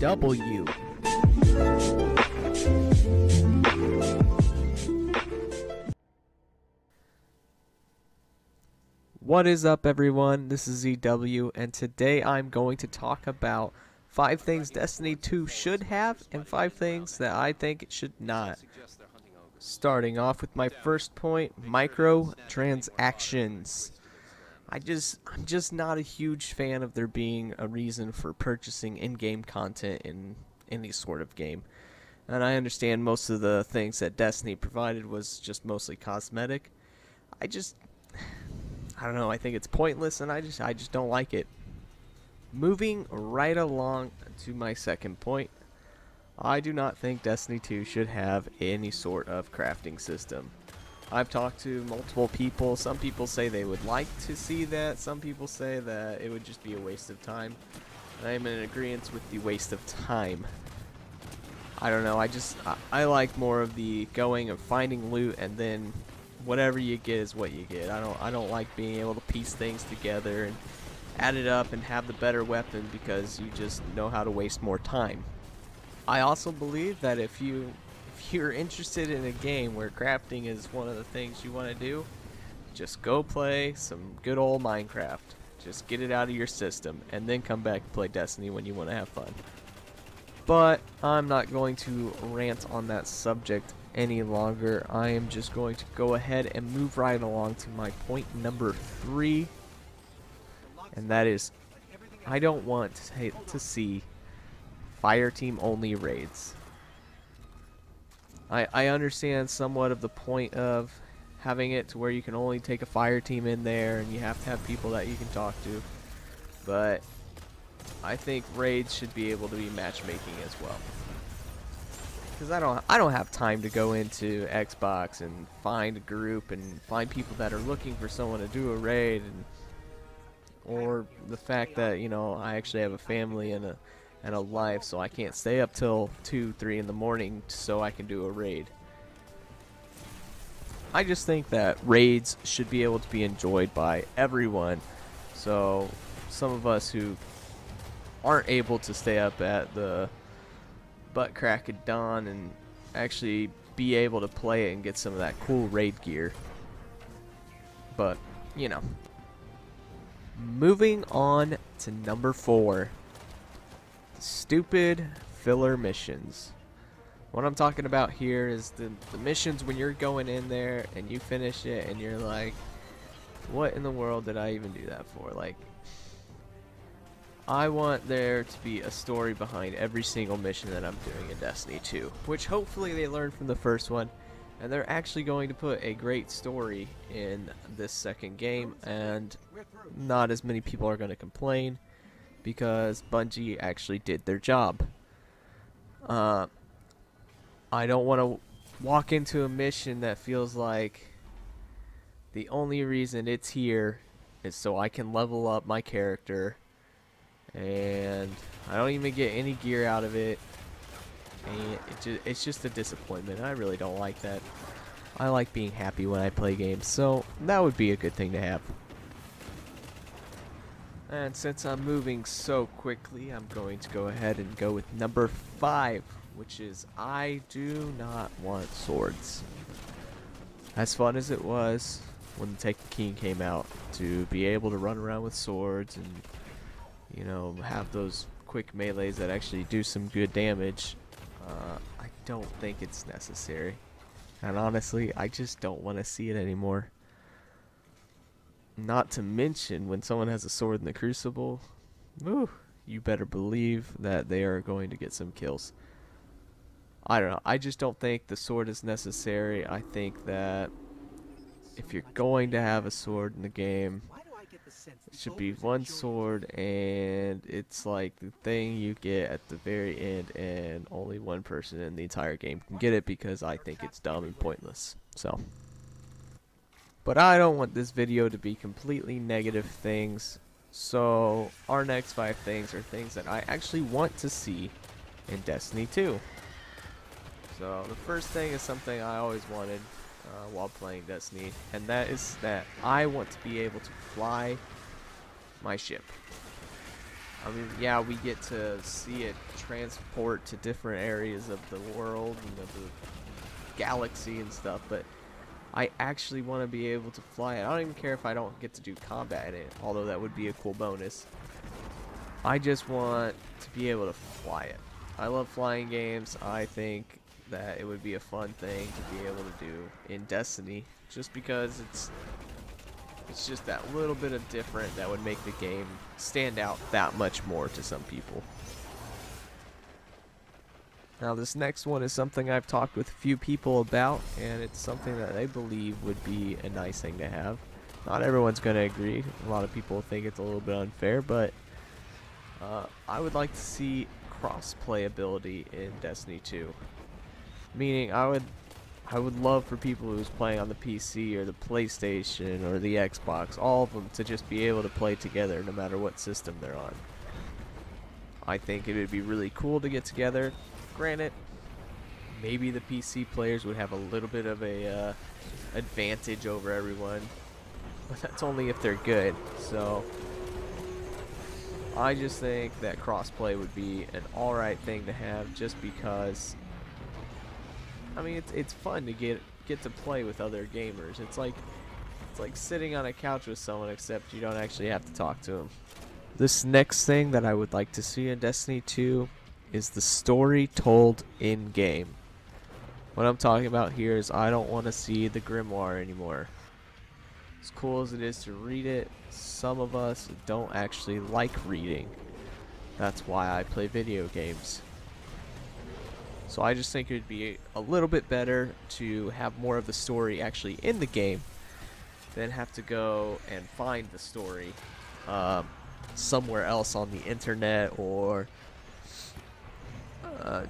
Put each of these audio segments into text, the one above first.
ZW. What is up, everyone? This is ZW, and today I'm going to talk about 5 things Destiny 2 should have and 5 things that I think it should not. Starting off with my first point, microtransactions. I'm just not a huge fan of there being a reason for purchasing in-game content in any sort of game. And I understand most of the things that Destiny provided was just mostly cosmetic. I don't know, I think it's pointless, and I just don't like it. Moving right along to my second point, I do not think Destiny 2 should have any sort of crafting system. I've talked to multiple people. Some people say they would like to see that. Some people say that it would just be a waste of time. And I am in agreement with the waste of time. I don't know, I like more of the going and finding loot, and then whatever you get is what you get. I don't like being able to piece things together and add it up and have the better weapon because you just know how to waste more time. I also believe that if you're interested in a game where crafting is one of the things you want to do, just go play some good old Minecraft. Just get it out of your system and then come back and play Destiny when you want to have fun. But I'm not going to rant on that subject any longer. I am just going to go ahead and move right along to my point number 3, and that is I don't want to see fireteam only raids. I understand somewhat of the point of having it to where you can only take a fire team in there and you have to have people that you can talk to, but I think raids should be able to be matchmaking as well. Because I don't have time to go into Xbox and find a group and find people that are looking for someone to do a raid, or the fact that, you know, I actually have a family and a life, so I can't stay up till 2, 3 in the morning so I can do a raid. I just think that raids should be able to be enjoyed by everyone. So some of us who aren't able to stay up at the butt crack of dawn and actually be able to play it and get some of that cool raid gear. But, you know. Moving on to number 4. Stupid filler missions. What I'm talking about here is the missions when you're going in there and you finish it and you're like, what in the world did I even do that for? Like, I want there to be a story behind every single mission that I'm doing in Destiny 2, which hopefully they learned from the first one, and they're actually going to put a great story in this second game, and not as many people are going to complain because Bungie actually did their job. I don't want to walk into a mission that feels like the only reason it's here is so I can level up my character, and I don't even get any gear out of it, and it's just a disappointment. I really don't like that. I like being happy when I play games, so that would be a good thing to have. And since I'm moving so quickly, I'm going to go ahead and go with number 5, which is I do not want swords. As fun as it was when the Taken King came out, to be able to run around with swords and, you know, have those quick melees that actually do some good damage, I don't think it's necessary. And honestly, I just don't want to see it anymore. Not to mention, when someone has a sword in the Crucible, woo, you better believe that they are going to get some kills. I don't know. I just don't think the sword is necessary. I think that if you're going to have a sword in the game, it should be one sword, and it's like the thing you get at the very end, and only one person in the entire game can get it because I think it's dumb and pointless. So, but I don't want this video to be completely negative things, so our next 5 things are things that I actually want to see in Destiny 2. So the first thing is something I always wanted while playing Destiny, and that is that I want to be able to fly my ship. I mean, yeah, we get to see it transport to different areas of the world and of the galaxy and stuff, but I actually want to be able to fly it. I don't even care if I don't get to do combat in it, although that would be a cool bonus. I just want to be able to fly it. I love flying games. I think that it would be a fun thing to be able to do in Destiny, just because it's just that little bit of different that would make the game stand out that much more to some people. Now this next one is something I've talked with a few people about, and it's something that they believe would be a nice thing to have. Not everyone's going to agree. A lot of people think it's a little bit unfair, but I would like to see cross-play ability in Destiny 2. Meaning I would love for people who's playing on the PC or the PlayStation or the Xbox, all of them, to just be able to play together no matter what system they're on. I think it would be really cool to get together. Granted, maybe the PC players would have a little bit of a advantage over everyone, but that's only if they're good. So I just think that crossplay would be an alright thing to have, just because I mean it's fun to get to play with other gamers. It's like sitting on a couch with someone, except you don't actually have to talk to them. This next thing that I would like to see in Destiny 2 is the story told in game. What I'm talking about here is I don't want to see the grimoire anymore. As cool as it is to read it, some of us don't actually like reading. That's why I play video games. So I just think it would be a little bit better to have more of the story actually in the game than have to go and find the story somewhere else on the internet, or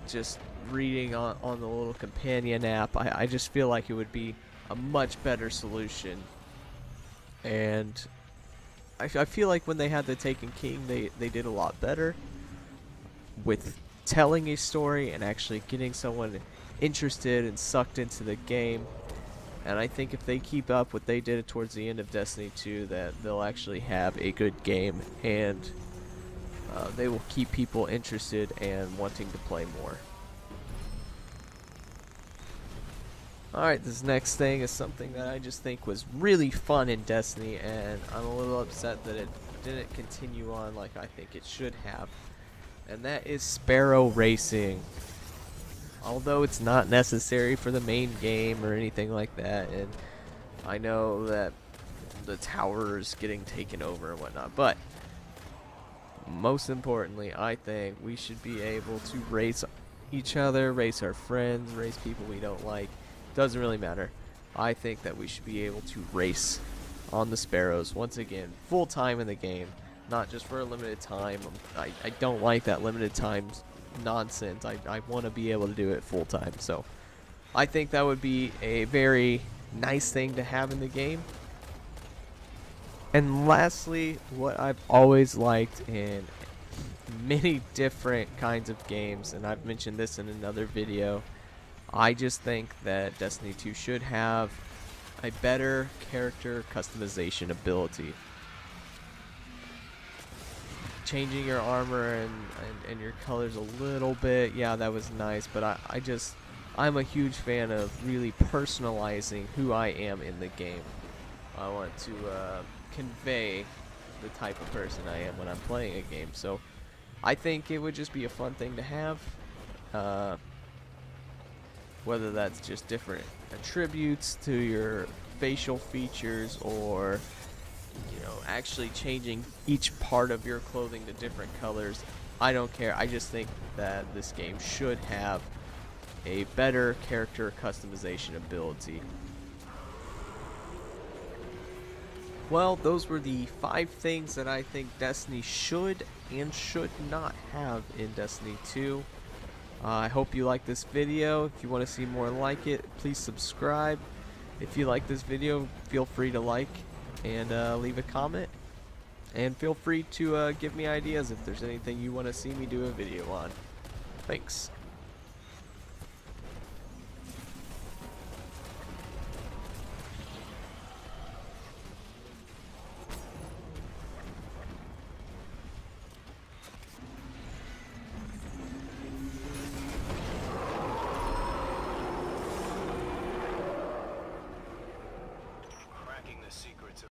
just reading on the little companion app. I just feel like it would be a much better solution. And I feel like when they had the Taken King, they did a lot better with telling a story and actually getting someone interested and sucked into the game. And I think if they keep up what they did towards the end of Destiny 2, that they'll actually have a good game, and they will keep people interested and wanting to play more. Alright, this next thing is something that I just think was really fun in Destiny, and I'm a little upset that it didn't continue on like I think it should have. And that is Sparrow Racing. Although it's not necessary for the main game or anything like that, and I know that the tower is getting taken over and whatnot, but most importantly, I think we should be able to race each other, race our friends, race people we don't like. Doesn't really matter. I think that we should be able to race on the Sparrows once again, full time in the game, not just for a limited time. I don't like that limited time nonsense. I want to be able to do it full time. So I think that would be a very nice thing to have in the game. And lastly, what I've always liked in many different kinds of games, and I've mentioned this in another video, I just think that Destiny 2 should have a better character customization ability. Changing your armor and your colors a little bit, yeah, that was nice, but I'm a huge fan of really personalizing who I am in the game. I want to convey the type of person I am when I'm playing a game, so I think it would just be a fun thing to have. Whether that's just different attributes to your facial features, or actually changing each part of your clothing to different colors, I don't care. I just think that this game should have a better character customization ability. Well, those were the 5 things that I think Destiny should and should not have in Destiny 2. I hope you like this video. If you want to see more like it, please subscribe. If you like this video, feel free to like and leave a comment. And feel free to give me ideas if there's anything you want to see me do a video on. Thanks.